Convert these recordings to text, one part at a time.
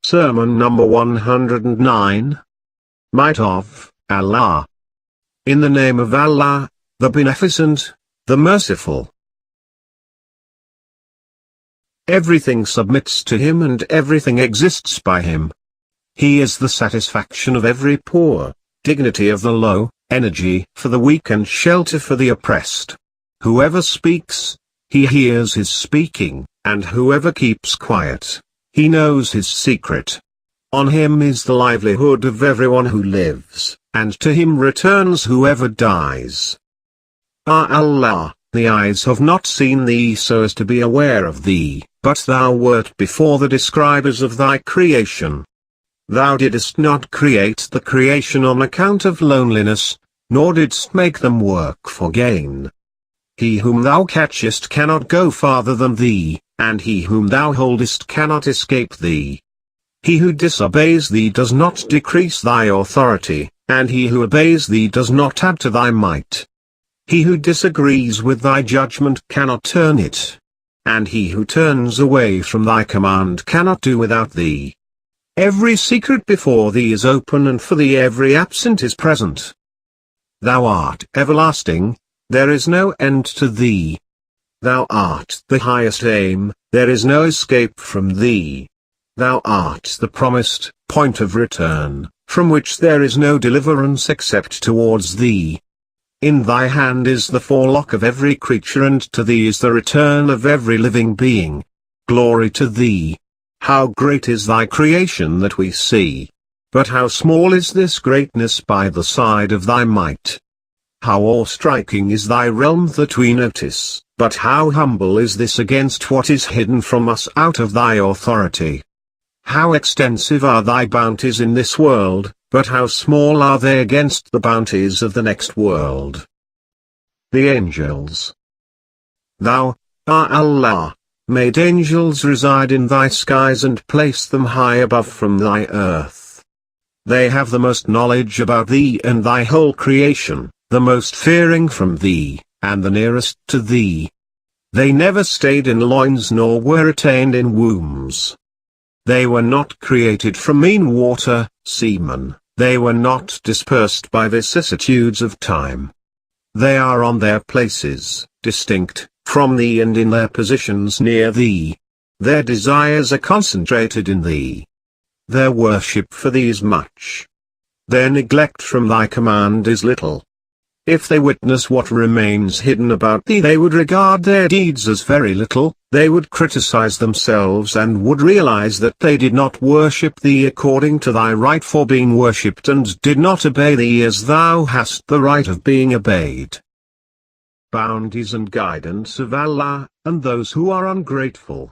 Sermon number 109. Might of Allah. In the name of Allah, the Beneficent, the Merciful. Everything submits to Him and everything exists by Him. He is the satisfaction of every poor, dignity of the low, energy for the weak and shelter for the oppressed. Whoever speaks, He hears his speaking, and whoever keeps quiet, He knows his secret. On Him is the livelihood of everyone who lives, and to Him returns whoever dies. Ah Allah, the eyes have not seen Thee so as to be aware of Thee, but Thou wert before the describers of Thy creation. Thou didst not create the creation on account of loneliness, nor didst make them work for gain. He whom Thou catchest cannot go farther than Thee, and he whom Thou holdest cannot escape Thee. He who disobeys Thee does not decrease Thy authority, and he who obeys Thee does not add to Thy might. He who disagrees with Thy judgment cannot turn it. And he who turns away from Thy command cannot do without Thee. Every secret before Thee is open, and for Thee every absent is present. Thou art everlasting, there is no end to Thee. Thou art the highest aim, there is no escape from Thee. Thou art the promised point of return, from which there is no deliverance except towards Thee. In Thy hand is the forelock of every creature, and to Thee is the return of every living being. Glory to Thee! How great is Thy creation that we see! But how small is this greatness by the side of Thy might! How awe-striking is Thy realm that we notice, but how humble is this against what is hidden from us out of Thy authority! How extensive are Thy bounties in this world, but how small are they against the bounties of the next world! The Angels. Thou, Ah Allah, made angels reside in Thy skies and placed them high above from Thy earth. They have the most knowledge about Thee and Thy whole creation, the most fearing from Thee, and the nearest to Thee. They never stayed in loins nor were retained in wombs. They were not created from mean water, semen, they were not dispersed by vicissitudes of time. They are on their places, distinct from Thee and in their positions near Thee. Their desires are concentrated in Thee. Their worship for Thee is much. Their neglect from Thy command is little. If they witness what remains hidden about Thee, they would regard their deeds as very little. They would criticize themselves and would realize that they did not worship Thee according to Thy right for being worshipped, and did not obey Thee as Thou hast the right of being obeyed. Bounties and guidance of Allah, and those who are ungrateful.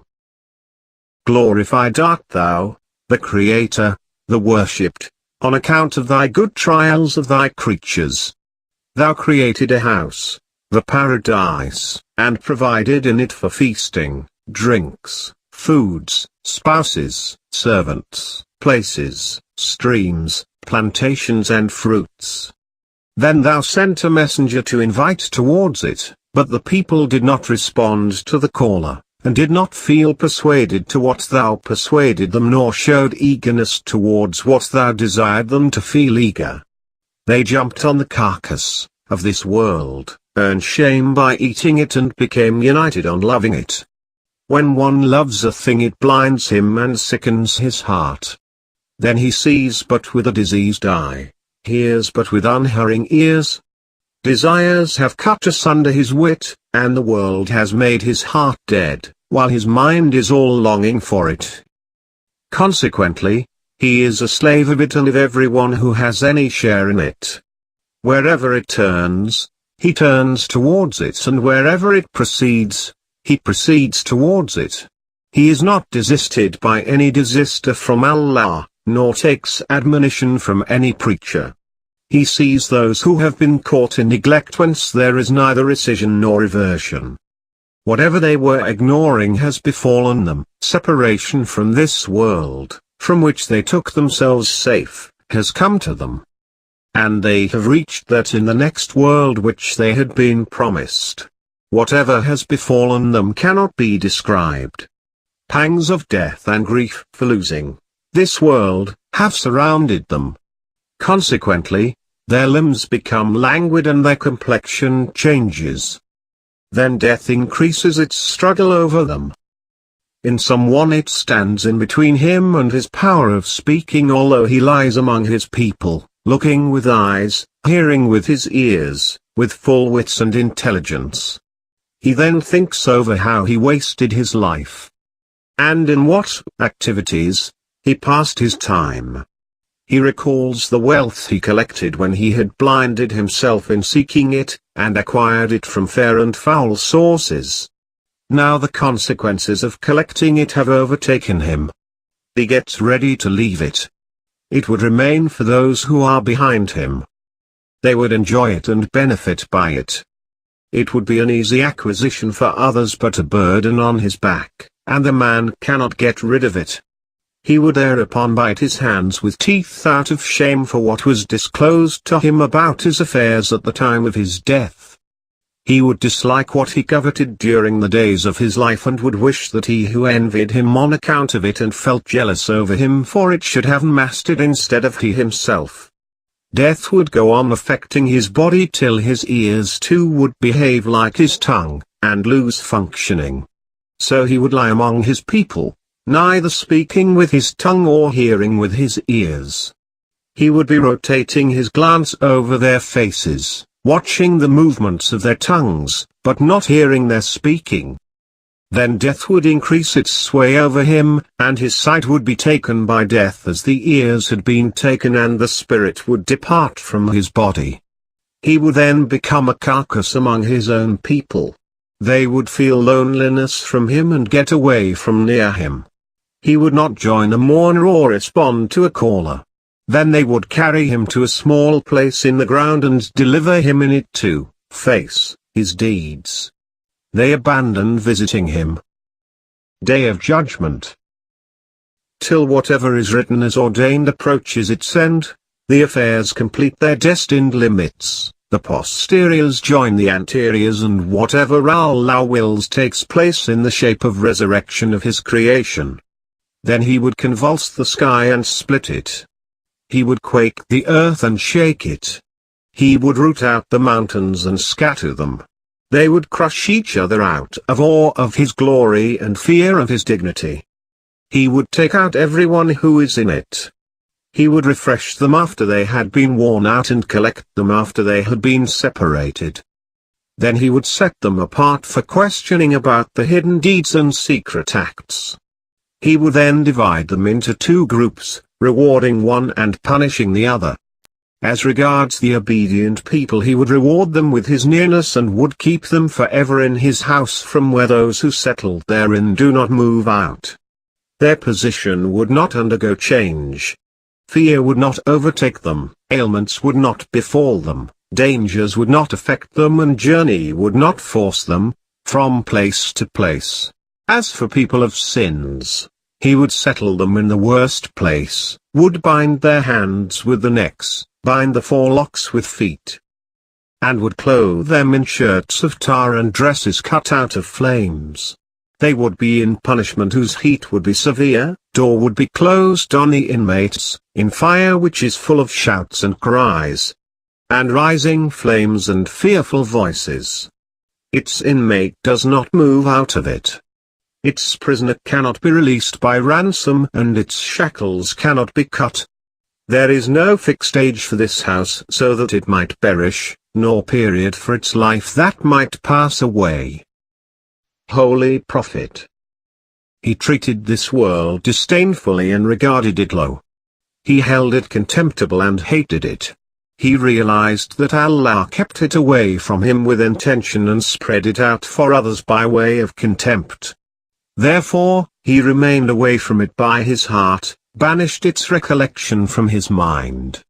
Glorified art Thou, the Creator, the worshipped, on account of Thy good trials of Thy creatures. Thou created a house, the paradise, and provided in it for feasting, drinks, foods, spouses, servants, places, streams, plantations and fruits. Then Thou sent a messenger to invite towards it, but the people did not respond to the caller, and did not feel persuaded to what Thou persuaded them, nor showed eagerness towards what Thou desired them to feel eager. They jumped on the carcass of this world, earned shame by eating it, and became united on loving it. When one loves a thing, it blinds him and sickens his heart. Then he sees but with a diseased eye, hears but with unhearing ears. Desires have cut asunder his wit, and the world has made his heart dead, while his mind is all longing for it. Consequently, he is a slave of it and of everyone who has any share in it. Wherever it turns, he turns towards it, and wherever it proceeds, he proceeds towards it. He is not desisted by any desister from Allah, nor takes admonition from any preacher. He sees those who have been caught in neglect, whence there is neither rescission nor reversion. Whatever they were ignoring has befallen them. Separation from this world, from which they took themselves safe, has come to them. And they have reached that in the next world which they had been promised. Whatever has befallen them cannot be described. Pangs of death and grief for losing. this world, have surrounded them. Consequently, their limbs become languid and their complexion changes. Then death increases its struggle over them. In someone it stands in between him and his power of speaking, although he lies among his people, looking with eyes, hearing with his ears, with full wits and intelligence. He then thinks over how he wasted his life, and in what activities he passed his time. He recalls the wealth he collected when he had blinded himself in seeking it, and acquired it from fair and foul sources. Now the consequences of collecting it have overtaken him. He gets ready to leave it. It would remain for those who are behind him. They would enjoy it and benefit by it. It would be an easy acquisition for others, but a burden on his back, and the man cannot get rid of it. He would thereupon bite his hands with teeth out of shame for what was disclosed to him about his affairs at the time of his death. He would dislike what he coveted during the days of his life, and would wish that he who envied him on account of it and felt jealous over him for it should have mastered it instead of he himself. Death would go on affecting his body till his ears too would behave like his tongue, and lose functioning. So he would lie among his people, neither speaking with his tongue or hearing with his ears. He would be rotating his glance over their faces, watching the movements of their tongues, but not hearing their speaking. Then death would increase its sway over him, and his sight would be taken by death as the ears had been taken, and the spirit would depart from his body. He would then become a carcass among his own people. They would feel loneliness from him and get away from near him. He would not join a mourner or respond to a caller. Then they would carry him to a small place in the ground and deliver him in it to face his deeds. They abandon visiting him. Day of Judgment. Till whatever is written as ordained approaches its end, the affairs complete their destined limits, the posteriors join the anteriors, and whatever Allah wills takes place in the shape of resurrection of his creation. Then he would convulse the sky and split it. He would quake the earth and shake it. He would root out the mountains and scatter them. They would crush each other out of awe of his glory and fear of his dignity. He would take out everyone who is in it. He would refresh them after they had been worn out and collect them after they had been separated. Then he would set them apart for questioning about the hidden deeds and secret acts. He would then divide them into two groups, rewarding one and punishing the other. As regards the obedient people, he would reward them with his nearness and would keep them forever in his house, from where those who settled therein do not move out. Their position would not undergo change. Fear would not overtake them, ailments would not befall them, dangers would not affect them, and journey would not force them from place to place. As for people of sins, he would settle them in the worst place, would bind their hands with the necks, bind the forelocks with feet, and would clothe them in shirts of tar and dresses cut out of flames. They would be in punishment whose heat would be severe, door would be closed on the inmates, in fire which is full of shouts and cries, and rising flames and fearful voices. Its inmate does not move out of it. Its prisoner cannot be released by ransom, and its shackles cannot be cut. There is no fixed age for this house so that it might perish, nor period for its life that might pass away. Holy Prophet. He treated this world disdainfully and regarded it low. He held it contemptible and hated it. He realized that Allah kept it away from him with intention and spread it out for others by way of contempt. Therefore, he remained away from it by his heart, banished its recollection from his mind,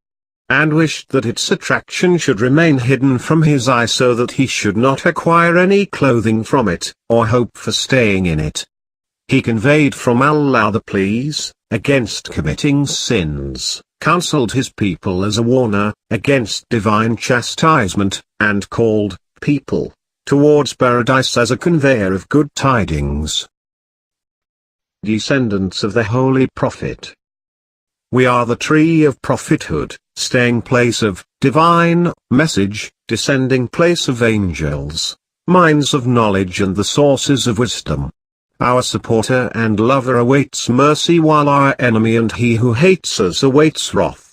and wished that its attraction should remain hidden from his eye, so that he should not acquire any clothing from it, or hope for staying in it. He conveyed from Allah the pleas against committing sins, counseled his people as a warner against divine chastisement, and called people towards paradise as a conveyor of good tidings. Descendants of the Holy Prophet. We are the tree of prophethood, staying place of divine message, descending place of angels, minds of knowledge and the sources of wisdom. Our supporter and lover awaits mercy while our enemy and he who hates us awaits wrath.